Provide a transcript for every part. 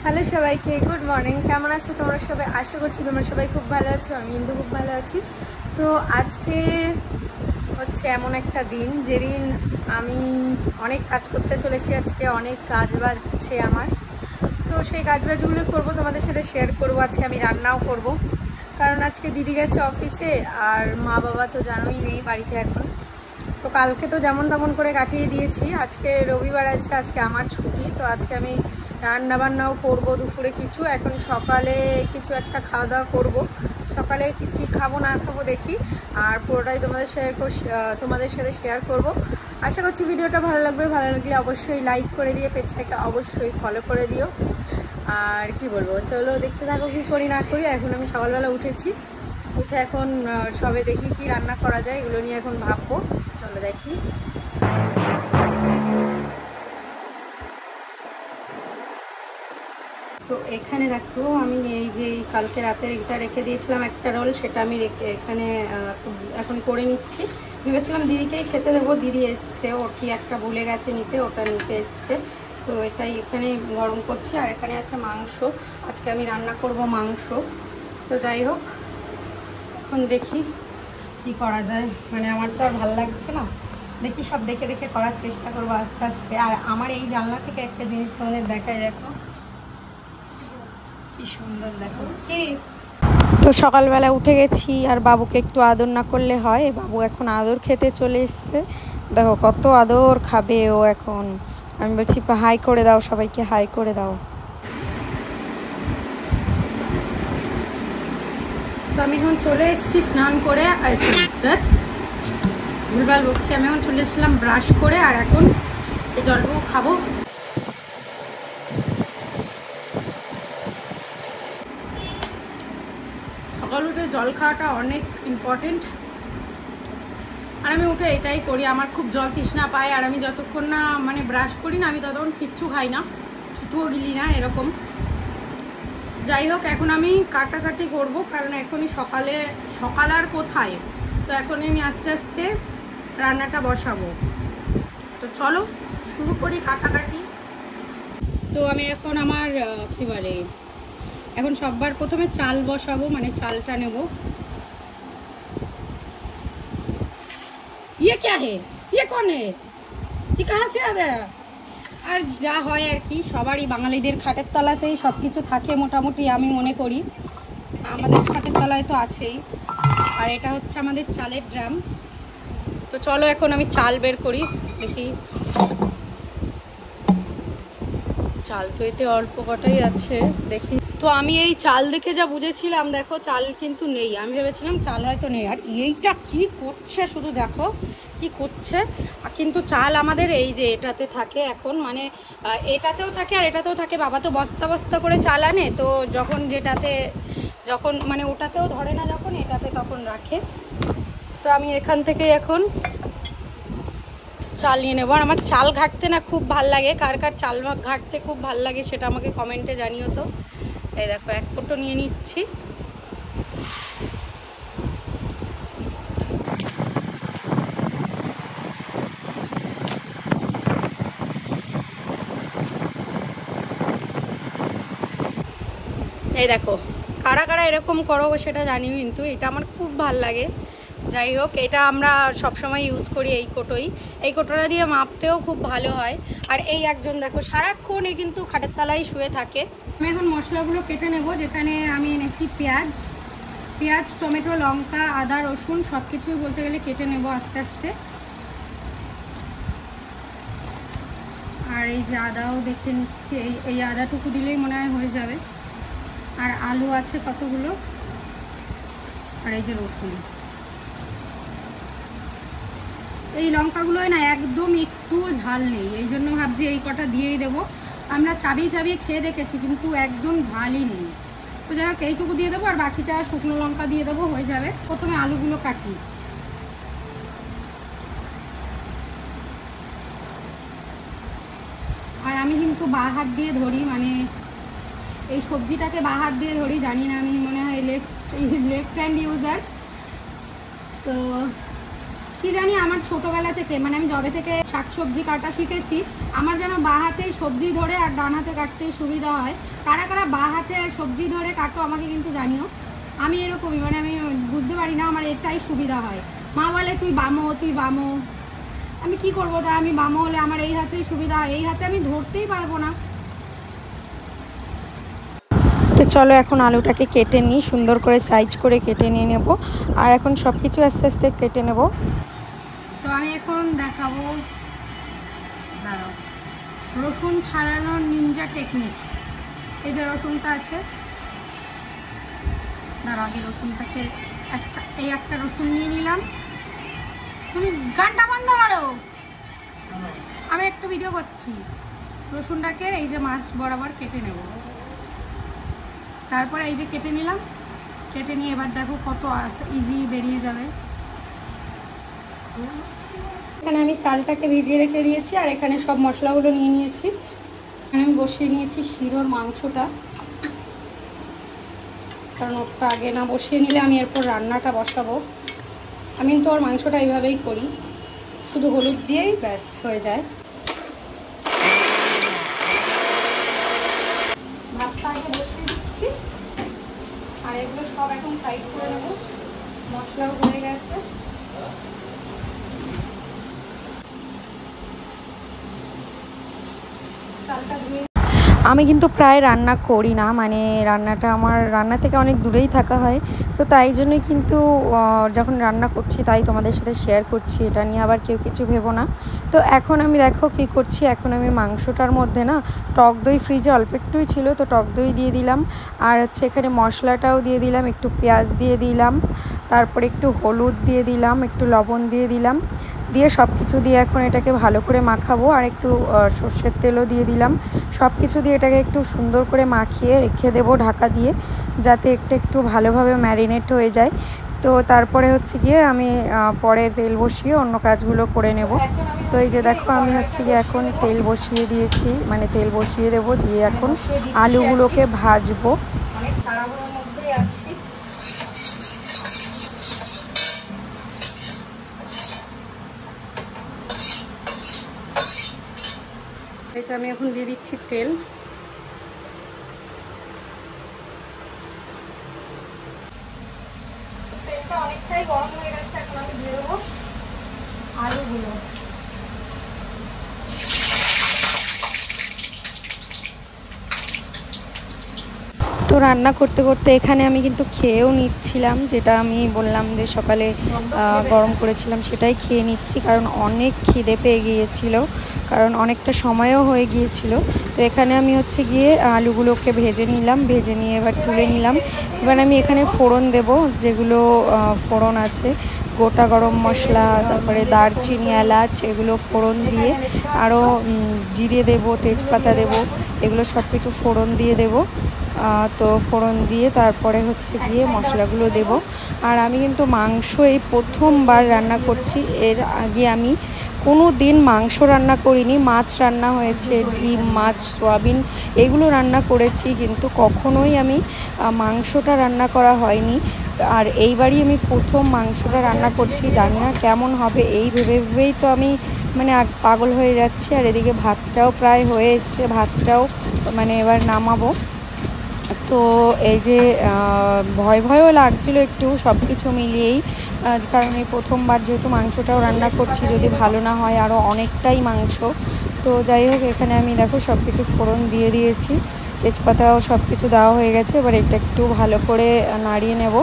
Hello সবাইকে, good morning. কেমন আছো তোমরা সবাই? আশা করছি তোমরা সবাই খুব ভালো আছো। আমি কিন্তু খুব ভালো আছি। তো আজকে হচ্ছে এমন একটা দিন যেদিন আমি অনেক কাজ করতে চলেছি। আজকে অনেক কাজ বাজ আছে আমার। তো সেই কাজ বাজগুলো করবো, তোমাদের সাথে শেয়ার করবো। আজকে আমি রান্নাও করব, কারণ আজকে দিদি গেছে অফিসে আর মা বাবা তো জানোই নেই বাড়িতে এখন। তো কালকে তো যেমন তেমন করে কাটিয়ে দিয়েছি। আজকে রবিবার আছে, আজকে আমার ছুটি। তো আজকে আমি রান্না বান্নাও করবো দুপুরে কিছু, এখন সকালে কিছু একটা খাওয়া দাওয়া করবো। সকালে কিছু কি খাবো না খাবো দেখি, আর পুরোটাই তোমাদের সাথে শেয়ার করব। আশা করছি ভিডিওটা ভালো লাগবে। ভালো লাগলে অবশ্যই লাইক করে দিয়ে পেজটাকে অবশ্যই ফলো করে দিও। আর কি বলবো, চলো দেখতে থাকো কি করি না করি। এখন আমি সকালবেলা উঠে এখন সবে দেখি কি রান্না করা যায়, এগুলো নিয়ে এখন ভাববো। চলো দেখি। তো এখানে দেখো, আমি এই যে কালকে রাতের এটা রেখে দিয়েছিলাম একটা রোল, সেটা আমি এখানে এখন করে নিচ্ছি। ভেবেছিলাম দিদিকেই খেতে দেবো, দিদি এসছে, ওর কি একটা ভুলে গেছে নিতে, ওটা নিতে এসছে। তো এটাই এখানে গরম করছি। আর এখানে আছে মাংস, আজকে আমি রান্না করব মাংস। তো যাই হোক, এখন দেখি কি করা যায়। মানে আমার তো আর ভালো লাগছে না, দেখি সব দেখে দেখে করার চেষ্টা করবো আস্তে আস্তে। আর আমার এই জানলা থেকে একটা জিনিস তোমাদের দেখাই, দেখো কি সুন্দর, দেখো কি। তো সকালবেলা উঠে গেছি, আর বাবুকে একটু আদর না করলে হয়। বাবু এখন আদর খেতে চলে এসছে, দেখো কত আদর খাবে ও এখন। আমি বলছি হাই করে দাও, সবাইকে হাই করে দাও। তো আমি এখন চলে এসেছি স্নান করে, ভুলভাল বকছি। আমি এখন চলে এসেছিলাম ব্রাশ করে, আর এখন এই জলটুকু খাবো। সকাল উঠে জল খাওয়াটা অনেক ইম্পর্টেন্ট, আর আমি উঠে এটাই করি। আমার খুব জল তৃষ্ণা পায়, আর আমি যতক্ষণ না মানে ব্রাশ করি না, আমি ততক্ষণ কিচ্ছু খাই না, ছুতুও গিলি না এরকম। যাই হোক, এখন আমি কাটাকাটি করব, কারণ এখনই সকাল আর কোথায়। তো এখনই আমি আস্তে আস্তে রান্নাটা বসাবো। তো চলো শুরু করি কাটাকাটি। তো আমি এখন আমার কি বলে, এখন সববার প্রথমে চাল বসাবো, মানে চালটা নেব। ये क्या है, ये कौन है, ये कहाँ से आ गया? আর যা হয় আর কি, সবারই বাঙালিদের খাটের তলাতেই সব কিছু থাকে মোটামুটি, আমি মনে করি। আমাদের খাটের তলায় তো আছেই। আর এটা হচ্ছে আমাদের চালের ড্রাম। তো চলো এখন আমি চাল বের করি, দেখি। চাল তো এতে অল্প কটাই আছে, দেখি। তো আমি এই চাল দেখে যা বুঝেছিলাম, দেখো চাল কিন্তু নেই। আমি ভেবেছিলাম চাল হয়তো নেই। আর এইটা কি করছে শুধু দেখো কি করছে। কিন্তু চাল আমাদের এই যে এটাতে থাকে এখন, মানে এটাতেও থাকে আর এটাতেও থাকে। বাবা তো বস্তা বস্তা করে চাল আনে, তো যখন মানে ওটাতেও ধরে না, যখন এটাতে তখন রাখে। তো আমি এখান থেকে এখন চাল নিয়ে নেবো। আর আমার চাল ঘাঁটতে না খুব ভাল লাগে। কার কার চাল ঘাঁটতে খুব ভাল লাগে সেটা আমাকে কমেন্টে জানিও। তো এই দেখো, এক ফুটো নিয়ে নিচ্ছি। এই দেখো, কারা কারা এরকম করো সেটা জানিও, কিন্তু এটা আমার খুব ভাল লাগে। যাই হোক, এটা আমরা সবসময় ইউজ করি এই কোটোই। এই কোটোটা দিয়ে মাপতেও খুব ভালো হয়। আর এই একজন দেখো সারাক্ষণ কিন্তু খাটের তলায় শুয়ে থাকে। আমি এখন মশলাগুলো কেটে নেব। যেখানে আমি এনেছি পেঁয়াজ, টমেটো, লঙ্কা, আদা, রসুন সব কিছুই বলতে গেলে কেটে নেব আস্তে আস্তে। আর এই যে আদাও দেখে নিচ্ছি, এই আদাটুকু দিলেই মনে হয় হয়ে যাবে। আর আলু আছে কতগুলো, আর এই যে রসুন। এই লঙ্কাগুলোয় না একদম একটু ঝাল নেই, এই জন্য ভাবছি এই কটা দিয়েই দেবো। আমরা চাবিয়ে খেয়ে দেখেছি, কিন্তু একদম ঝালই নেই। তো যাই হোক, এইটুকু দিয়ে দেবো, আর বাকিটা শুকনো লঙ্কা দিয়ে দেবো, হয়ে যাবে। প্রথমে আলুগুলো কাটি। আর আমি কিন্তু বাঁ হাত দিয়ে ধরি, মানে এই সবজিটাকে বাঁ হাত দিয়ে ধরি। জানি না, আমি মনে হয় লেফট হ্যান্ড ইউজার। তো কি জানি আমার ছোটবেলা থেকে মানে আমি যবে থেকে শাকসবজি কাটা শিখেছি আমার যেন বাঁ হাতেই সবজি ধরে আর ডান হাতে কাটতে সুবিধা হয়। কারা কারা বাঁ হাতে সবজি ধরে কাটো আমাকে কিন্তু জানিও। আমি এরকমই, মানে আমি বুঝতে পারি না, আমার এটাই সুবিধা হয়। মা বলে তুই বামো তুই বামো, আমি কি করবো? তা আমি বামো হলে আমার এই হাতেই সুবিধা হয়, এই হাতে আমি ধরতেই পারবো না। তো চলো এখন আলুটাকে কেটে নিই, সুন্দর করে সাইজ করে কেটে নিয়ে নেব। আর এখন সব কিছু আস্তে আস্তে কেটে নেব। তো আমি এখন দেখাবো রসুন ছাড়ানোর নিনজা টেকনিক। এই যে রসুনটা আছে, দাঁড়াও আগে রসুনটাকে একটা রসুন নিয়ে নিলাম। তুমি গানটা বন্ধ করো, আমি একটু ভিডিও করছি। রসুনটাকে এই যে মাছ বরাবর কেটে নেব। তারপরে এই যে কেটে নিলাম, কেটে নিয়ে এবার দেখো কত ইজি বেরিয়ে যাবে। এখানে আমি চালটাকে ভিজিয়ে রেখে দিয়েছি আর এখানে সব মশলাগুলো নিয়ে নিয়েছি। এখানে আমি বসিয়ে নিয়েছি শিরোর মাংসটা, কারণ ওটা আগে না বসিয়ে নিলে আমি এরপর রান্নাটা বসাবো। আমি তো ওর মাংসটা এইভাবেই করি, শুধু হলুদ দিয়েই ব্যাস হয়ে যায়। ভাতটা আগে বসিয়ে দিচ্ছি আর এগুলো সব এখন সাইড করে নেবো। মশলাও হয়ে গেছে। চালটা ধুয়ে আমি কিন্তু প্রায় রান্না করি না, মানে রান্নাটা আমার রান্না থেকে অনেক দূরেই থাকা হয়। তো তাই জন্যই কিন্তু যখন রান্না করছি তাই তোমাদের সাথে শেয়ার করছি, এটা নিয়ে আবার কেউ কিছু ভেবো না। তো এখন আমি দেখো কী করছি, এখন আমি মাংসটার মধ্যে না টক দই ফ্রিজে অল্প একটুই ছিল, তো টক দই দিয়ে দিলাম। আর হচ্ছে এখানে মশলাটাও দিয়ে দিলাম, একটু পেঁয়াজ দিয়ে দিলাম, তারপরে একটু হলুদ দিয়ে দিলাম, একটু লবণ দিয়ে দিলাম, দিয়ে সব কিছু দিয়ে এখন এটাকে ভালো করে মাখাবো। আর একটু সর্ষের তেলও দিয়ে দিলাম। সব কিছু দিয়ে এটাকে একটু সুন্দর করে মাখিয়ে রেখে দেবো ঢাকা দিয়ে, যাতে একটু ভালোভাবে ম্যারিনেট হয়ে যায়। তো তারপরে হচ্ছে গিয়ে আমি পরে তেল বসিয়ে অন্য কাজগুলো করে নেব। তো এই যে দেখো আমি হচ্ছে গিয়ে এখন তেল বসিয়ে দিয়েছি, মানে তেল বসিয়ে দেবো, দিয়ে এখন আলুগুলোকে ভাজবো। অনেক তাড়াহুড়োর মধ্যেই আছি। এই তো আমি এখন দিয়ে দিচ্ছি তেল। তেলটা অনেকটাই গরম হয়ে গেছে, এখন আমি দিয়ে দেবো আলুগুলো। তো রান্না করতে করতে এখানে আমি কিন্তু খেয়েও নিচ্ছিলাম, যেটা আমি বললাম যে সকালে গরম করেছিলাম সেটাই খেয়ে নিচ্ছি, কারণ অনেক খিদে পেয়ে গিয়েছিল, কারণ অনেকটা সময়ও হয়ে গিয়েছিল। তো এখানে আমি হচ্ছে গিয়ে আলুগুলোকে ভেজে নিলাম, ভেজে নিয়ে এবার তুলে নিলাম। এবার আমি এখানে ফোড়ন দেব, যেগুলো ফোড়ন আছে গোটা গরম মশলা, তারপরে দারচিনি, এলাচ, এগুলো ফোড়ন দিয়ে, আরও জিরে দেব, তেজপাতা দেব, এগুলো সব কিছু ফোড়ন দিয়ে দেব। তো ফোড়ন দিয়ে তারপরে হচ্ছে গিয়ে মশলাগুলো দেব। আর আমি কিন্তু মাংস এই প্রথমবার রান্না করছি, এর আগে আমি কোনো দিন মাংস রান্না করিনি। মাছ রান্না হয়েছে, ডিম, মাছ, সয়াবিন এগুলো রান্না করেছি, কিন্তু কখনোই আমি মাংসটা রান্না করা হয়নি। আর এইবারই আমি প্রথম মাংসটা রান্না করছি, জানি না কেমন হবে, এই ভেবেই তো আমি মানে পাগল হয়ে যাচ্ছি। আর এদিকে ভাতটাও প্রায় হয়ে এসছে, ভাতটাও মানে এবার নামাবো। তো এই যে ভয়ও লাগছিল একটু, সব কিছু মিলিয়েই, কারণ এই প্রথমবার যেহেতু মাংসটাও রান্না করছি, যদি ভালো না হয় আরও অনেকটাই মাংস। তো যাই হোক, এখানে আমি দেখো সব কিছু ফোড়ন দিয়ে দিয়েছি, তেজপাতাও সব কিছু দেওয়া হয়ে গেছে। এবার এটা একটু ভালো করে নাড়িয়ে নেব।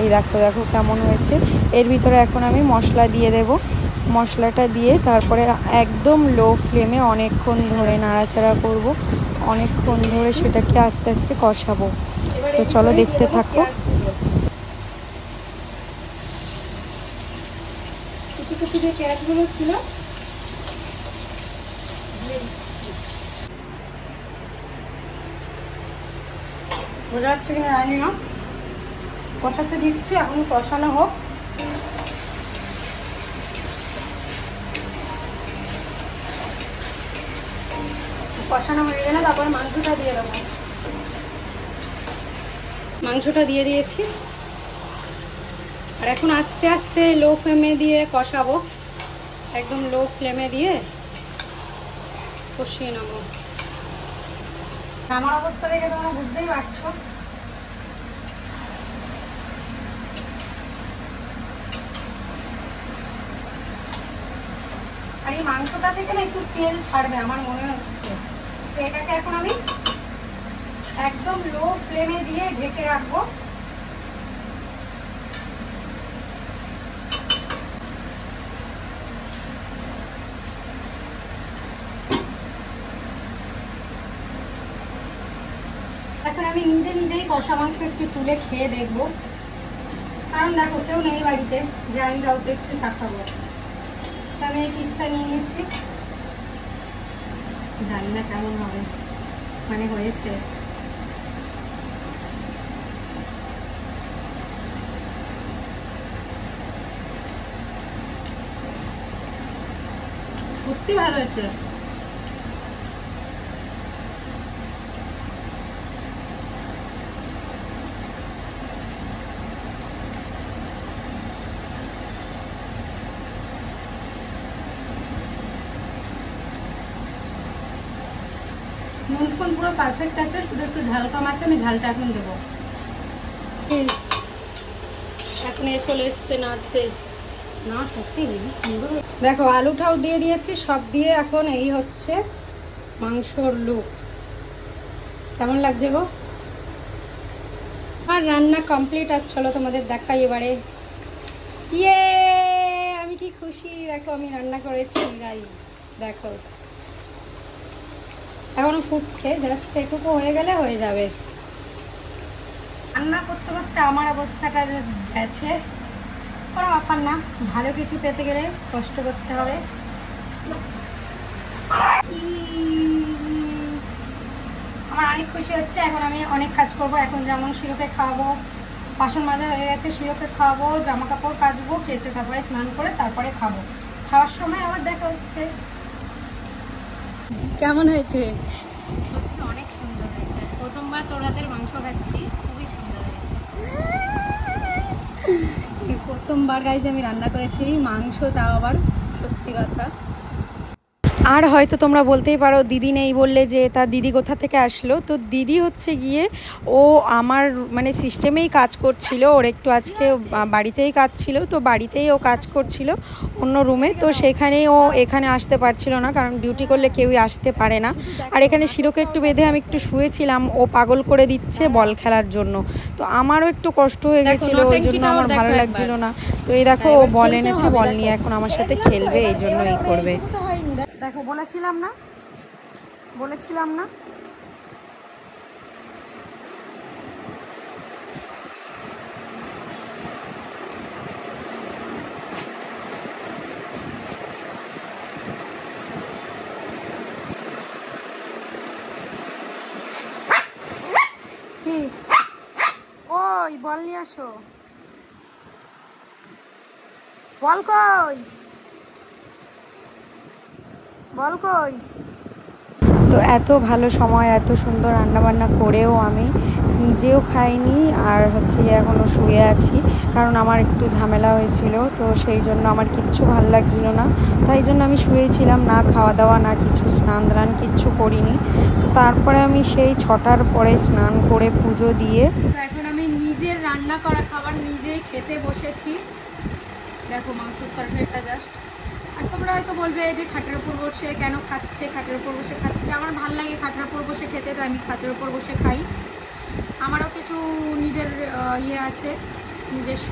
এই দেখো কেমন হয়েছে। এর ভিতরে এখন আমি মশলা দিয়ে দেব। মশলাটা দিয়ে তারপরে একদম লো ফ্লেমে অনেকক্ষণ ধরে নাড়াচাড়া করব, অনেকক্ষণ ধরে সেটাকে আস্তে আস্তে কষাবো। তো চলো দেখতে থাকো। কিছু যে পেঁয়াজগুলো ছিল বোঝা যাচ্ছে কিনা জানি না, কষাতে দিচ্ছি, এখন কষানো হোক। কষানো হয়ে গেলে তারপর মাংসটা দিয়ে দেবো। মাংসটা দিয়ে দিয়েছি আর আর এখন আস্তে আস্তে লো ফ্লেমে দিয়ে কষাবো, একদম লো ফ্লেমে দিয়ে কষিয়ে নেবো। আমার অবস্থা দেখে তোমরা বুঝতেই পারছো। আর এই মাংসটা থেকে না একটু তেল ছাড়বে আমার মনে হচ্ছে। তো এটাকে এখন আমি একদম লো ফ্লেমে দিয়ে ঢেকে রাখবো। এখন আমি নিজেই কষা মাংস একটু তুলে খেয়ে দেখবো, কারণ দেখো কেউ নেই বাড়িতে যে আমি কাউকে একটু চাখাবো। তো আমি এই পিসটা নিয়ে নিয়েছি, জানি না কেমন হবে, মানে হয়েছে। সত্যি ভালো হয়েছে। নুন ফুন পুরো পারফেক্ট আছে, শুধু একটু ঝাল কম আছে। আমি ঝালটা এখন দেবো। এখন এ চলে এসছে নাড়তে, না সত্যি সুন্দর। দেখো আলুটাও দিয়ে দিয়েছি, সব দিয়ে এখন এই হচ্ছে মাংসর লুক। কেমন লাগছে গো? আর রান্না কমপ্লিট। আর চলো তোমাদের দেখাই এবারে। ইয়ে আমি কি খুশি, দেখো আমি রান্না করেছি গাইস। দেখো এখনো ফুটছে, জাস্ট একটু হয়ে গেলে হয়ে যাবে। রান্না করতে করতে আমার অবস্থাটা গেছে, কোনো ব্যাপার না। ভালো কিছু পেতে গেলে কষ্ট করতে হবে। আমার অনেক খুশি হচ্ছে। এখন আমি অনেক কাজ করব। এখন যেমন শিরোকে খাওয়াবো, বাসন মাজা হয়ে গেছে, শিরোকে খাওয়াবো, জামা কাপড় কাচবো, কেচে তারপরে স্নান করে তারপরে খাবো। খাওয়ার সময় আবার দেখা হচ্ছে। কেমন হয়েছে? সত্যি অনেক সুন্দর হয়েছে। প্রথমবার তোরাদের মাংস খাচ্ছি, খুবই সুন্দর হয়েছে। প্রথমবার গাইজ আমি রান্না করেছি মাংস, তাও আবার সত্যি কথা। আর হয়তো তোমরা বলতেই পারো দিদি নেই বললে যে তার দিদি কোথা থেকে আসলো। তো দিদি হচ্ছে গিয়ে ও আমার মানে সিস্টেমেই কাজ করছিল। ওর একটু আজকে বাড়িতেই কাজ ছিল, তো বাড়িতেই ও কাজ করছিল অন্য রুমে। তো সেখানেই ও এখানে আসতে পারছিল না, কারণ ডিউটি করলে কেউই আসতে পারে না। আর এখানে শিরোকে একটু বেঁধে আমি একটু শুয়েছিলাম, ও পাগল করে দিচ্ছে বল খেলার জন্য। তো আমারও একটু কষ্ট হয়ে গেছিলো, ওই জন্য আমার ভালো লাগছিল না। তো এই দেখো ও বল এনেছে, বল নিয়ে এখন আমার সাথে খেলবে, এই জন্য এই করবে। দেখো বলেছিলাম না। কি ওই বল নিয়ে আসো, বল কই, বল কই। তো এত ভালো সময়, এত সুন্দর রান্নাবান্না করেও আমি নিজেও খাইনি, আর হচ্ছে এখনও শুয়ে আছি, কারণ আমার একটু ঝামেলা হয়েছিল। তো সেই জন্য আমার কিচ্ছু ভালো লাগছিল না, তাই জন্য আমি শুয়েছিলাম, না খাওয়া দাওয়া না কিছু, স্নান দান কিচ্ছু করিনি। তো তারপরে আমি সেই 6টার পরে স্নান করে পুজো দিয়ে তো এখন আমি নিজের রান্না করা খাবার নিজেই খেতে বসেছি। দেখো মাংসের তরকারিটা জাস্ট। আর তোমরা হয়তো বলবে যে খাটের উপর বসে কেন খাচ্ছে, খাটের উপর বসে খাচ্ছে। আমার ভাল লাগে খাটের উপর বসে খেতে, তাই আমি খাটের উপর বসে খাই। আমারও কিছু নিজের ইয়ে আছে, নিজস্ব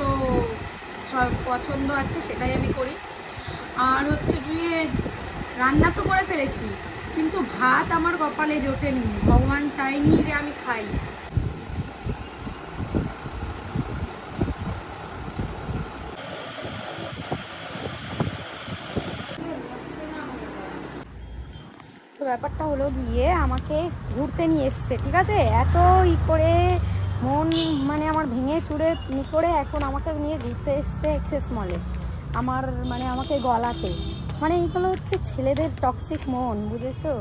পছন্দ আছে, সেটাই আমি করি। আর হচ্ছে গিয়ে রান্না তো করে ফেলেছি, কিন্তু ভাত আমার কপালে জোটেনি। ভগবান চাইনি যে আমি খাই। ব্যাপারটা হলো গিয়ে আমাকে ঘুরতে নিয়ে এসছে, ঠিক আছে। এত করে মন মানে আমার ভেঙে চুড়ে করে এখন আমাকে নিয়ে ঘুরতে এসছে এক্সেস মলে, আমার মানে আমাকে গলাতে। মানে এইগুলো হচ্ছে ছেলেদের টক্সিক মন, বুঝেছো।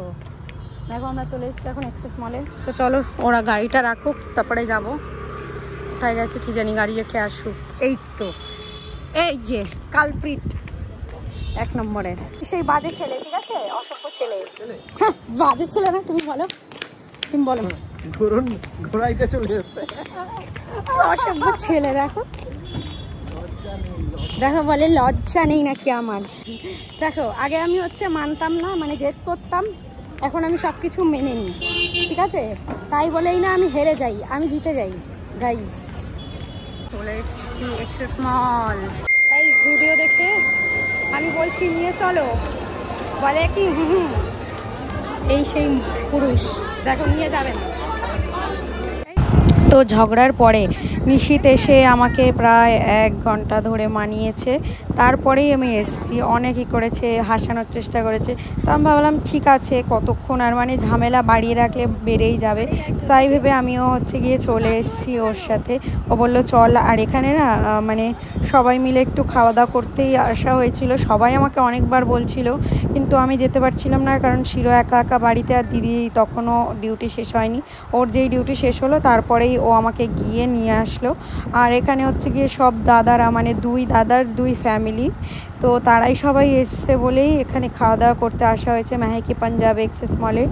দেখো আমরা চলে এসেছি এখন এক্সেস মলে। তো চলো ওরা গাড়িটা রাখুক, তারপরে যাবো। কোথায় গেছে কি জানি, গাড়ি রেখে আসুক। এই তো এই যে কালপ্রিট 1 নম্বরের সেই বাজে ছেলে, ঠিক আছে, অসভ্য ছেলে। হ্যাঁ, বাজে ছেলে না, তুমি বলো, তুমি বলো। ঘোরাইতে চলে যাচ্ছে, অসভ্য ছেলে। দেখো দেখো, বলে লজ্জা নেই নাকি আমার। দেখো, আগে আমি হচ্ছে মানতাম না, মানে জেদ করতাম, এখন আমি সব কিছু মেনে নিই, ঠিক আছে। তাই বলেই না আমি হেরে যাই, আমি জিতে যাই। গাইস, চলে এসছি এক্সেস মল। তাই জুডিও দেখে আমি বলছি নিয়ে চলো, বলে কি হুম, এই সেই পুরুষ, দেখো নিয়ে যাবে না। তো ঝগড়ার পরে নিশিত এসে আমাকে প্রায় 1 ঘন্টা ধরে মানিয়েছে, তারপরেই আমি এসেছি। অনেকই করেছে, হাসানোর চেষ্টা করেছে, তো আমি ভাবলাম ঠিক আছে, কতক্ষণ আর, মানে ঝামেলা বাড়িয়ে রাখলে বেড়েই যাবে। তো তাই ভেবে আমিও হচ্ছে গিয়ে চলে এসেছি ওর সাথে। ও বললো চল। আর এখানে না মানে সবাই মিলে একটু খাওয়া দাওয়া করতেই আসা হয়েছিল। সবাই আমাকে অনেকবার বলছিল, কিন্তু আমি যেতে পারছিলাম না, কারণ শিরো একা একা বাড়িতে, আর দিদি তখনও ডিউটি শেষ হয়নি। ওর যেই ডিউটি শেষ হলো তারপরেই ও আমাকে গিয়ে নিয়ে আসলো। আর এখানে হচ্ছে গিয়ে সব দাদারা, মানে 2 দাদার 2 ফ্যামিলি, তো তারাই সবাই এসছে বলেই এখানে খাওয়া দাওয়া করতে আসা হয়েছে মেহেকি পাঞ্জাব এক্সেস মলে।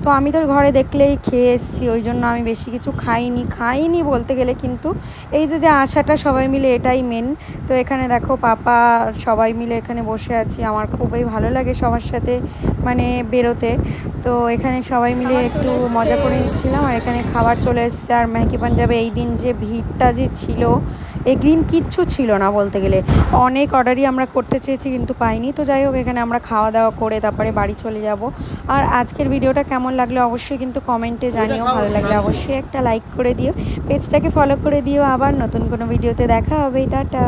তো আমি তো ঘরে দেখলেই খেয়ে এসেছি, ওই জন্য আমি বেশি কিছু খাইনি বলতে গেলে, কিন্তু এই যে আশাটা সবাই মিলে, এটাই মেন। তো এখানে দেখো পাপা সবাই মিলে এখানে বসে আছি, আমার খুবই ভালো লাগে সবার সাথে মানে বেরোতে। তো এখানে সবাই মিলে একটু মজা করে নিচ্ছিলাম, আর এখানে খাবার চলে এসছে। আর মেহেকি পাঞ্জাবে এই দিন যে ভিড়টা যে ছিল, একদিন কিচ্ছু ছিল না বলতে গেলে, অনেক অর্ডারই আমরা করতে চেয়েছি কিন্তু পাইনি। তো যাই হোক, এখানে আমরা খাওয়া দাওয়া করে তারপরে বাড়ি চলে যাব। আর আজকের ভিডিওটা কেমন লাগলো অবশ্যই কিন্তু কমেন্টে জানিও, ভালো লাগলে অবশ্যই একটা লাইক করে দিও, পেজটাকে ফলো করে দিও। আবার নতুন কোনো ভিডিওতে দেখা হবে, টাটা।